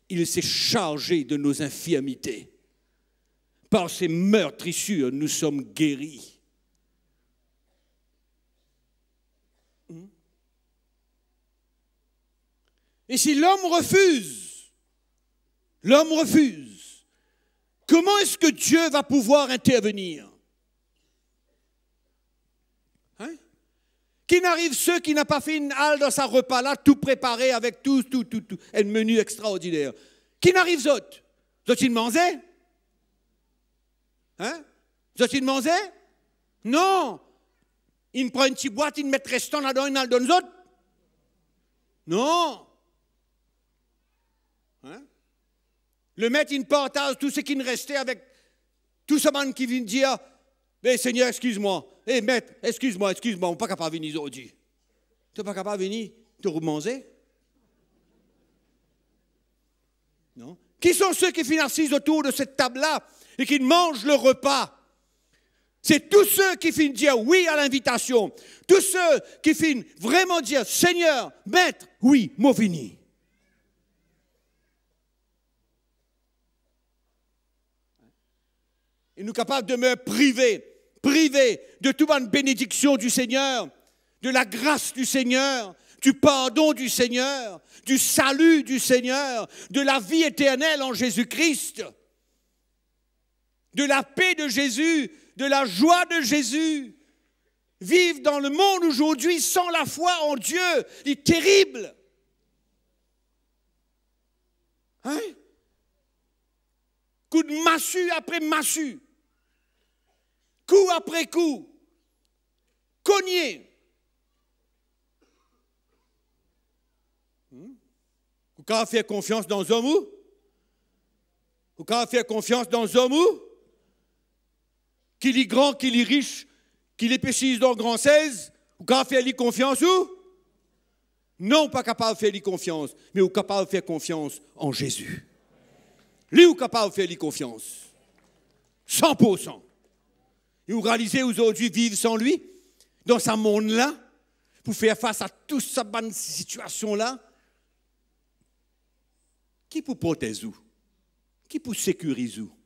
Il s'est chargé de nos infirmités. Par ses meurtrissures, nous sommes guéris. Et si l'homme refuse, comment est-ce que Dieu va pouvoir intervenir? Hein? Qui n'arrive ceux qui n'ont pas fait une halle dans sa repas là, tout préparé avec tout, un menu extraordinaire. Qui n'arrive d'autres? Vous avez-vous mangé? Hein? Vous avez-vous mangé? Non. Il me prend une petite boîte, il me met restant là-dedans, il me le donne aux autres? Non. Le maître, il partage tout ce qui ne restait avec tout ce monde qui vient dire, mais Seigneur, excuse-moi. Maître, excuse-moi, on n'est pas capable de venir aujourd'hui. Tu n'es pas capable de venir te remonter? Non? Qui sont ceux qui finissent assis autour de cette table-là et qui mangent le repas? C'est tous ceux qui finissent dire oui à l'invitation. Tous ceux qui finissent vraiment dire, Seigneur, Maître, oui, moi fini. Et nous sommes capables de me priver de toute bonne bénédiction du Seigneur, de la grâce du Seigneur, du pardon du Seigneur, du salut du Seigneur, de la vie éternelle en Jésus-Christ, de la paix de Jésus, de la joie de Jésus. Vivre dans le monde aujourd'hui sans la foi en Dieu est terrible. Hein? Coup de massue après massue. Coup après coup. Cogné. Vous pouvez faire confiance dans un homme ou? Vous pouvez faire confiance dans un homme ou? Qu'il est grand, qu'il est riche, qu'il est précis dans grand 16, vous pouvez faire lui confiance ou? Non, pas capable de faire lui confiance, mais vous êtes capable de faire confiance en Jésus. Lui, vous êtes capable de faire lui confiance. 100%. Et vous réalisez aujourd'hui vivre sans lui, dans ce monde-là, pour faire face à toute cette bonne situation-là. Qui pour protéger vous? Qui pour sécuriser vous?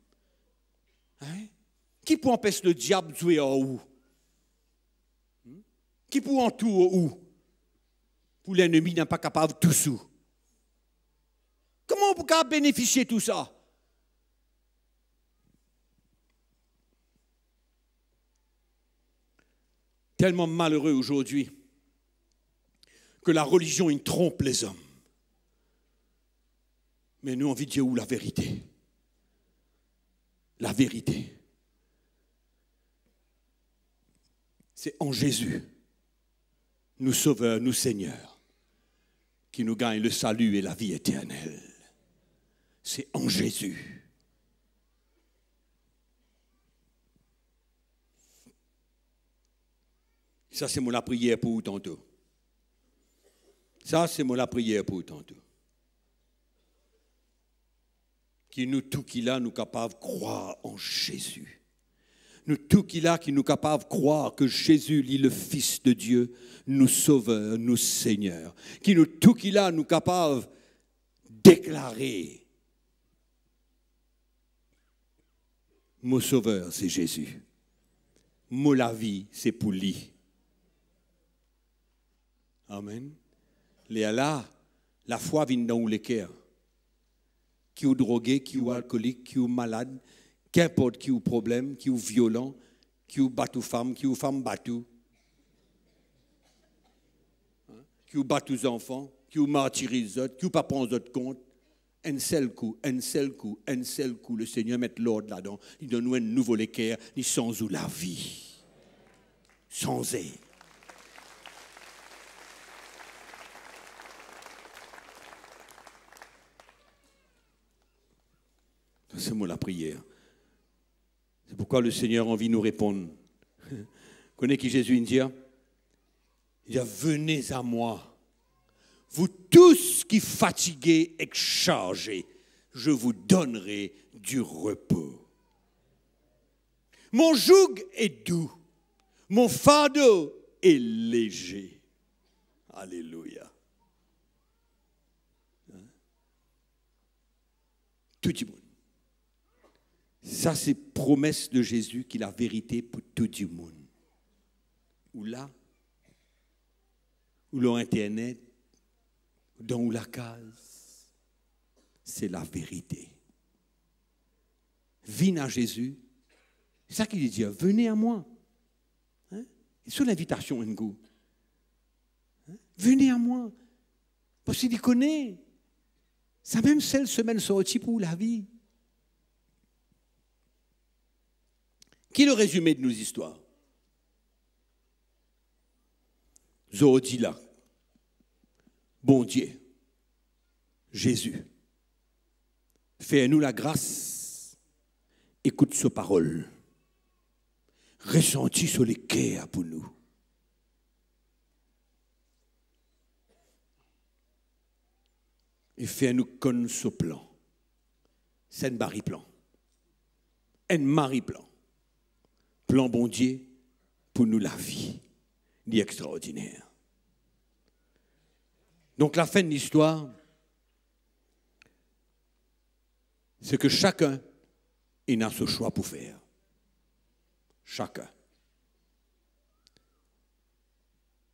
Hein? Qui pour empêcher le diable de jouer en vous? Qui pour entourer où? Pour l'ennemi n'est pas capable de tout sous. Comment on peut bénéficier de tout ça? Tellement malheureux aujourd'hui que la religion il trompe les hommes. Mais nous, on envie de dire où la vérité? La vérité. C'est en Jésus, nous Sauveur, nous Seigneur, qui nous gagne le salut et la vie éternelle. C'est en Jésus. Ça, c'est la prière pour vous tantôt. Ça, c'est la prière pour vous tantôt. Qui nous, tout qu'il a, nous capables de croire en Jésus. Nous, tout qu'il a, qui nous capables de croire que Jésus, lui, le Fils de Dieu, nous Sauveur, nous Seigneur. Qui nous, tout qu'il a, nous capables de déclarer. Mon Sauveur, c'est Jésus. Mon la vie, c'est pour lui. Amen. Léa là, la foi vient dans les cœurs. Qui est drogué, qui est alcoolique, qui est malade, qu'importe qui est problème, qui est violent, qui est battu femme, qui est femme battue, qui est battu enfants, qui est martyrisé, qui est pas prendre autres compte. Un seul coup, le Seigneur met l'ordre là-dedans. Il donne nous un nouveau équerre, ni sans ou la vie. Sans elle. C'est moi la prière. C'est pourquoi le Seigneur a envie de nous répondre. Vous connaissez qui Jésus dit? Il dit, venez à moi. Vous tous qui fatigués et chargés, je vous donnerai du repos. Mon joug est doux, mon fardeau est léger. Alléluia. Tout le monde. Ça, c'est promesse de Jésus qui est la vérité pour tout le monde. Ou là, ou l'Internet, dans la case, c'est la vérité. Viens à Jésus. C'est ça qu'il dit, venez à moi. Hein? C'est sur l'invitation, Ngo. Hein? Venez à moi. Parce qu'il connaît. Ça même celle semaine sortie pour la vie. Qui est le résumé de nos histoires? Zodila. Bon Dieu. Jésus. Fais-nous la grâce, écoute sa parole, ressentis sur les cœurs pour nous. Et fais-nous connaître ce plan. C'est un barri-plan. Un mari-plan. Plan bon Dieu pour nous la vie. Ni extraordinaire. Donc la fin de l'histoire, c'est que chacun il a ce choix pour faire. Chacun.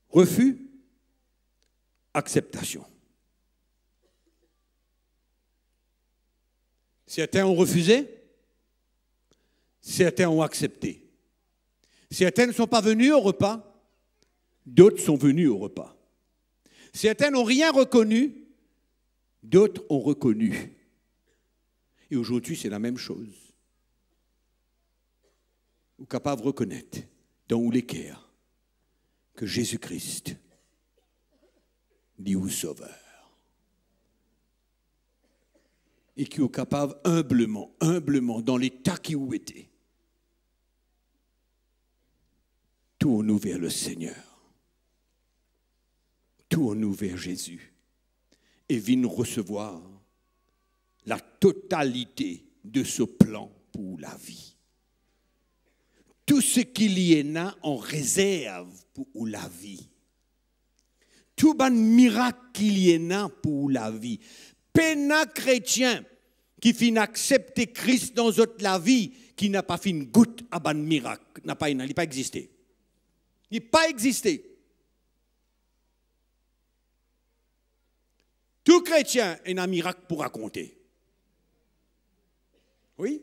Refus, acceptation. Certains ont refusé, certains ont accepté. Certains ne sont pas venus au repas, d'autres sont venus au repas. Certains n'ont rien reconnu, d'autres ont reconnu. Et aujourd'hui, c'est la même chose. Vous êtes capable de reconnaître dans où l'équerre que Jésus-Christ dit au Sauveur. Et qui est capable humblement, dans l'état qui vous était, tourne-nous vers le Seigneur. Tourne-nous vers Jésus. Et viens recevoir la totalité de ce plan pour la vie. Tout ce qu'il y en a en réserve pour la vie. Tout bon miracle qu'il y en a pour la vie. Pena chrétien qui finit accepter Christ dans la vie, qui n'a pas fait une goutte à bon miracle, il n'a pas existé. Il n'a pas existé. Tout chrétien a un miracle pour raconter. Oui?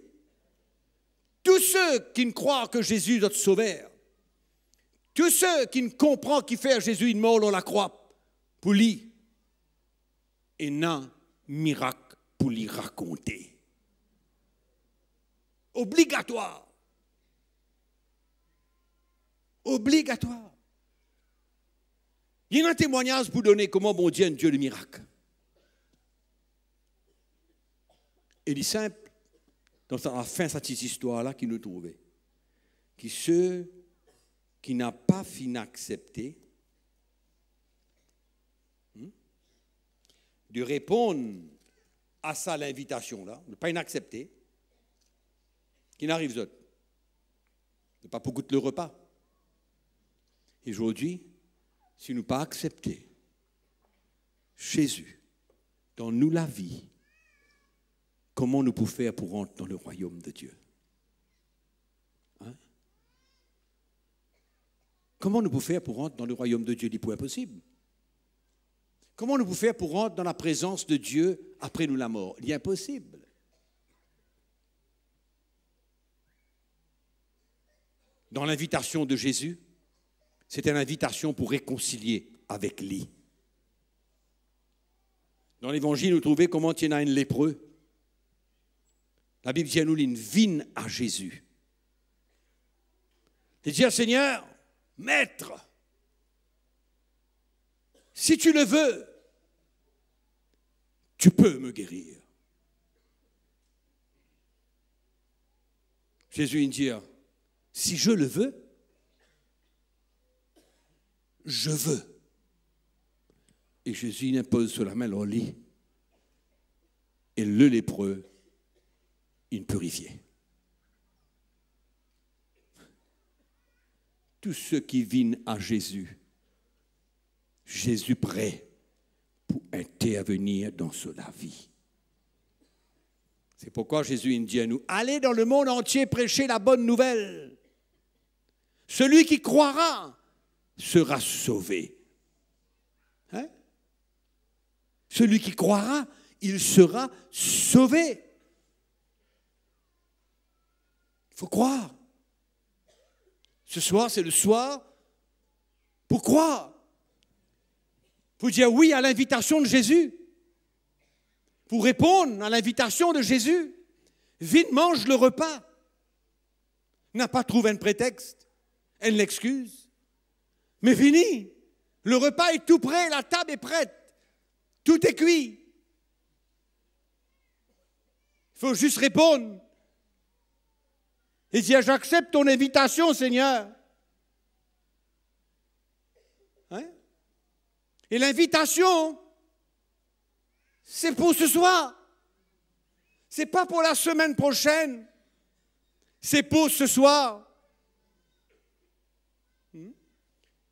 Tous ceux qui ne croient que Jésus est notre sauveur, tous ceux qui ne comprennent qu'il fait à Jésus une mort on la croix pour lui, et un miracle pour lui raconter. Obligatoire. Obligatoire. Il y a un témoignage pour donner comment bon Dieu est un Dieu de miracle. Et il est simple. Donc, à la fin de cette histoire-là qui nous trouvait. Qui ceux qui n'ont pas fini d'accepter, de répondre à ça, l'invitation-là, ne pas inaccepter, qui n'arrive d'autre. Ne pas pour goûter le repas. Et aujourd'hui, si nous pas accepter Jésus dans nous la vie, comment nous pouvons faire pour rentrer dans le royaume de Dieu? Hein? Comment nous pouvons faire pour rentrer dans le royaume de Dieu? Il est impossible. Comment nous pouvons faire pour rentrer dans la présence de Dieu après nous la mort? Il est impossible. Dans l'invitation de Jésus, c'était une invitation pour réconcilier avec lui. Dans l'évangile, nous trouvons comment il y en a un lépreux. La Bible dit à nous, une vigne à Jésus. Et dire, Seigneur, Maître, si tu le veux, tu peux me guérir. Jésus dit, si je le veux, je veux. Et Jésus impose sur la main leur lit. Et le lépreux, il purifié. Tous ceux qui viennent à Jésus, Jésus prêt pour intervenir dans la vie. C'est pourquoi Jésus dit à nous, allez dans le monde entier prêcher la bonne nouvelle. Celui qui croira sera sauvé. Hein? Celui qui croira, il sera sauvé. Il faut croire. Ce soir, c'est le soir pour croire. Pour dire oui à l'invitation de Jésus. Pour répondre à l'invitation de Jésus. Viens, mange le repas. N'a pas trouvé un prétexte, une excuse. Mais fini. Le repas est tout prêt, la table est prête. Tout est cuit. faut juste répondre. Et dire, j'accepte ton invitation, Seigneur. Hein? Et l'invitation, c'est pour ce soir. Ce n'est pas pour la semaine prochaine. C'est pour ce soir.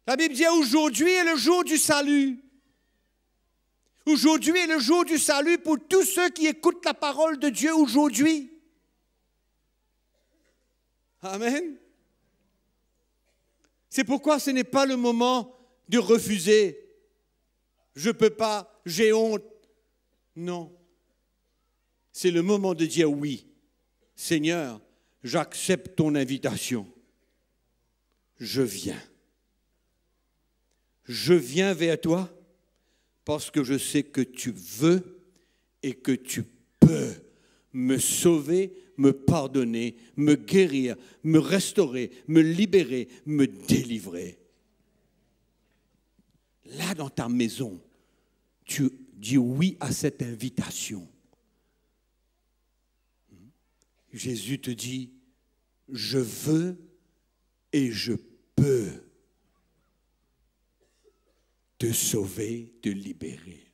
La Bible dit, aujourd'hui est le jour du salut. Aujourd'hui est le jour du salut pour tous ceux qui écoutent la parole de Dieu aujourd'hui. Amen. C'est pourquoi ce n'est pas le moment de refuser. Je ne peux pas, j'ai honte. Non. C'est le moment de dire oui. Seigneur, j'accepte ton invitation. Je viens. Je viens vers toi parce que je sais que tu veux et que tu peux me sauver, me pardonner, me guérir, me restaurer, me libérer, me délivrer. Là, dans ta maison, tu dis oui à cette invitation. Jésus te dit, je veux et je peux te sauver, te libérer.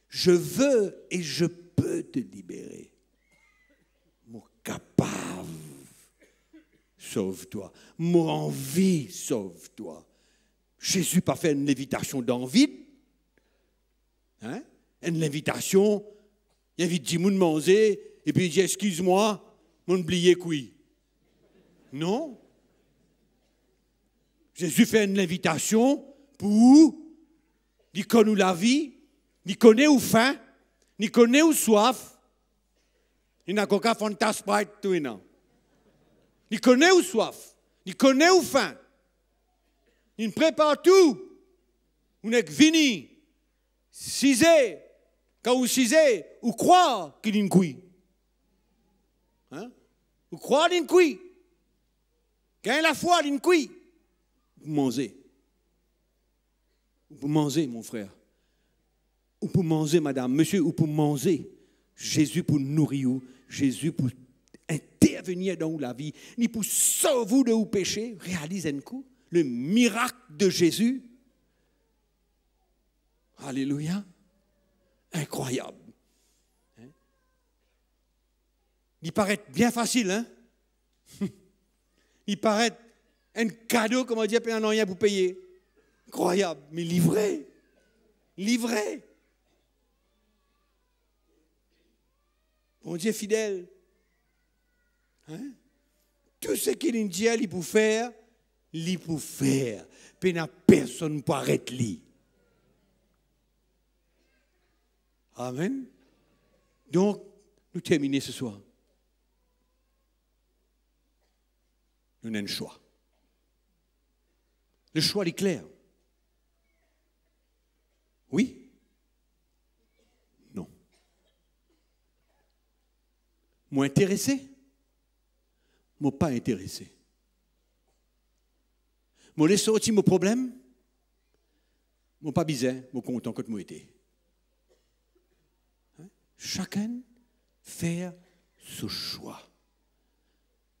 Je veux et je peux te libérer. Mon capable, sauve-toi. Mon envie, sauve-toi. Jésus n'a pas fait une invitation d'envie. Hein? Une invitation, il invite 10 personnes à manger, et puis il dit, excuse-moi, mon oublié couille. Non. Jésus fait une invitation pour, il connaît la vie, il connaît où faim, il connaît où soif. Il n'a qu'aucun fantasme, tout non. Il connaît où soif, il connaît où faim. Il prépare tout. Vous n'êtes venu, cisé, quand vous cisez, vous croyez qu'il y a une couille. Hein? Vous croyez qu'il y a une couille. Quand la foi, il y a une couille. Vous mangez. Vous pouvez manger, mon frère. Vous pouvez manger, madame, monsieur, vous pouvez manger. Jésus pour nourrir, Jésus pour intervenir dans la vie, ni pour sauver de vos péchés. Réalisez un coup le miracle de Jésus. Alléluia. Incroyable. Il paraît bien facile, hein? Il paraît un cadeau, comme on dit, puis on n'a rien pour payer. Incroyable, mais livré. Livré. Bon Dieu fidèle. Hein? Tout ce qu'il dit, il peut faire, il peut faire. Puis il n'y a personne pour arrêter lui. Amen. Donc, nous terminons ce soir. Nous avons un choix. Le choix est clair. Oui? Non. Moi intéressé? Moi pas intéressé. Moi laisse sortir mon problème? Moi pas bizarre, moi content que moi été. Chacun fait ce choix.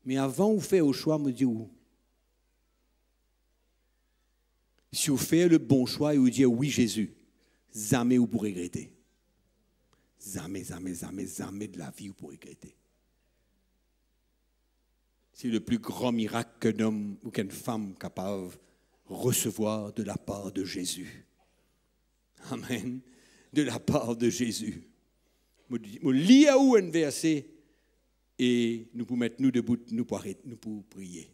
Mais avant de faire le choix, me dit où? Si vous faites le bon choix et vous dites oui Jésus, jamais vous pourrez regretter. Jamais de la vie vous pourrez regretter. C'est le plus grand miracle qu'un homme ou qu'une femme capable de recevoir de la part de Jésus. Amen. De la part de Jésus. Je lis à où un verset et nous pouvons mettre nous debout, nous pour prier.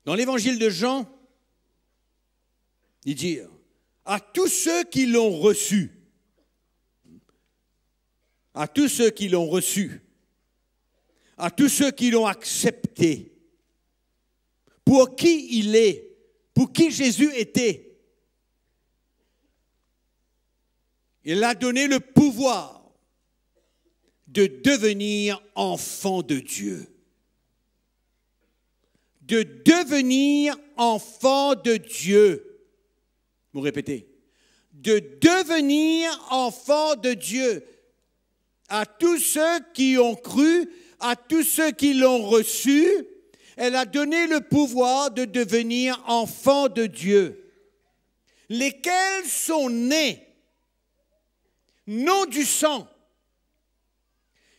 Dans l'évangile de Jean, il dit à tous ceux qui l'ont reçu, à tous ceux qui l'ont reçu, à tous ceux qui l'ont accepté, pour qui il est, pour qui Jésus était, il a donné le pouvoir de devenir enfant de Dieu. De devenir enfant de Dieu. Vous répétez. de devenir enfants de Dieu. À tous ceux qui ont cru, à tous ceux qui l'ont reçu, elle a donné le pouvoir de devenir enfants de Dieu, lesquels sont nés, non du sang,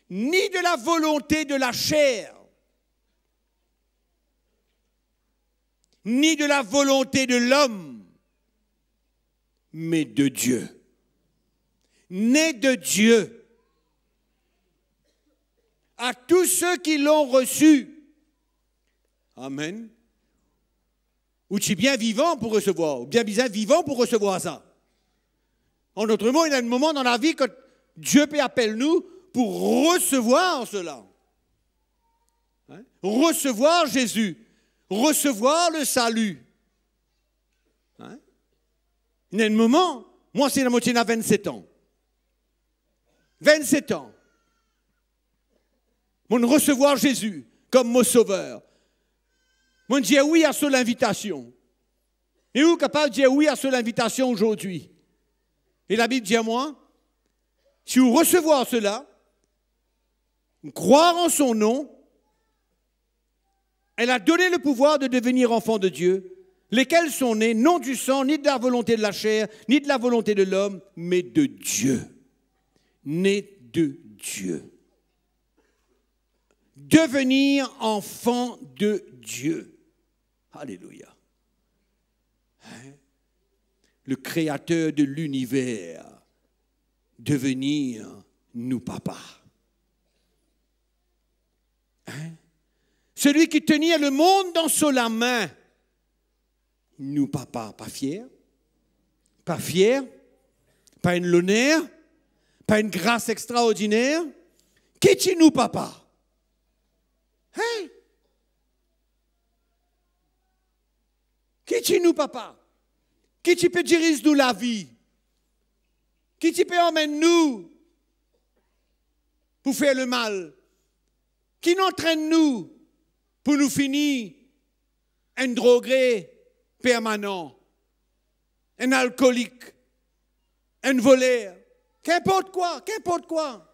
ni de la volonté de la chair, ni de la volonté de l'homme, mais de Dieu. Nés de Dieu. À tous ceux qui l'ont reçu. Amen. Ou tu es bien vivant pour recevoir, ou bien vivant pour recevoir ça. En d'autres mots, il y a un moment dans la vie que Dieu peut appeler nous pour recevoir cela. Hein? Recevoir Jésus. Recevoir le salut. Hein? Il y a un moment, moi c'est la moitié à 27 ans. 27 ans. Mon recevoir Jésus comme mon sauveur. Mon dire oui à cette invitation. Et où capable de dire oui à cette invitation aujourd'hui? Et la Bible dit à moi, si vous recevez cela, croire en son nom, elle a donné le pouvoir de devenir enfants de Dieu, lesquels sont nés non du sang, ni de la volonté de la chair, ni de la volonté de l'homme, mais de Dieu. Nés de Dieu. Devenir enfant de Dieu. Alléluia. Hein? Le créateur de l'univers. Devenir nous papa. Hein? Celui qui tenait le monde dans sa main. Nous papa. Pas fier? Pas fier? Pas une l'honneur? Pas une grâce extraordinaire? Qui est nous papa? Hein? Qui tu nous, papa? Qui tu peux diriger nous la vie? Qui tu peux emmener nous pour faire le mal? Qui nous entraîne nous pour nous finir un drogué permanent, un alcoolique, un voleur, qu'importe quoi.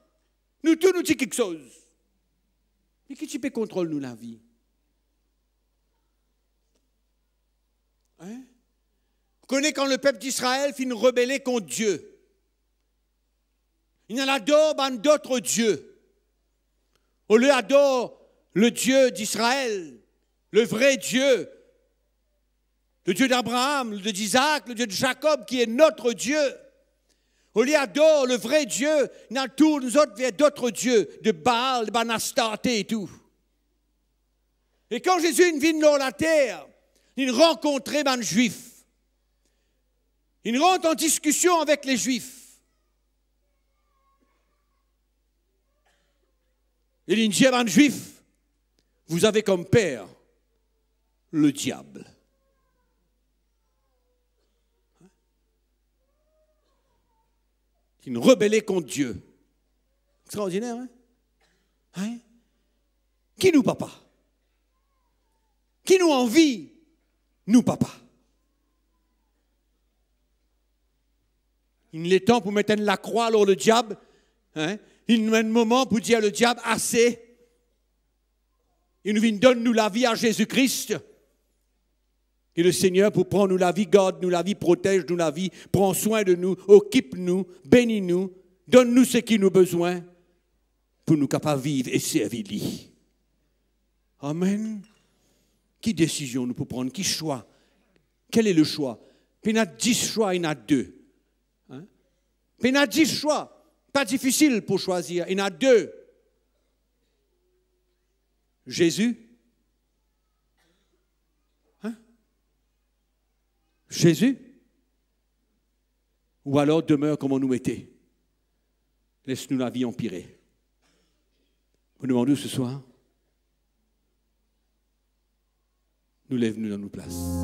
Nous tous nous disons quelque chose. Mais qui tu peux contrôler nous la vie? Hein? Vous connaissez quand le peuple d'Israël finit rebeller contre Dieu. Il y en a d'autres dieux. Au lieu d'adore le Dieu d'Israël, le vrai Dieu, le Dieu d'Abraham, le Dieu d'Isaac, le Dieu de Jacob, qui est notre Dieu. Au lieu d'adore le vrai Dieu, il y a tous nous autres vers d'autres dieux, de Baal, de Banastarté et tout. Et quand Jésus vient dans la terre, il rencontrait les Juifs. Il rentre en discussion avec les Juifs. Il dit à un Juif, vous avez comme père le diable. Il rebellait contre Dieu. Extraordinaire, hein? Hein? Qui nous, papa? Qui nous envie? Nous, papa. Il est temps pour mettre la croix alors le diable. Hein? Il nous met un moment pour dire à le diable assez. Il nous donne nous la vie à Jésus-Christ. Et le Seigneur, pour prendre nous la vie, garde nous la vie, protège nous la vie, prend soin de nous, occupe nous, bénis nous, donne nous ce qui nous besoin pour nous capables de vivre et servir lui. Amen. Qui décision nous pour prendre? Qui choix? Quel est le choix? Puis il y a 10 choix, il y en a 2. Hein? Puis il y a 10 choix. Pas difficile pour choisir. Il y en a 2. Jésus. Hein? Jésus. Ou alors demeure comme on nous mettait. Laisse-nous la vie empirer. Vous demandez ce soir? Nous lève-nous dans nos places.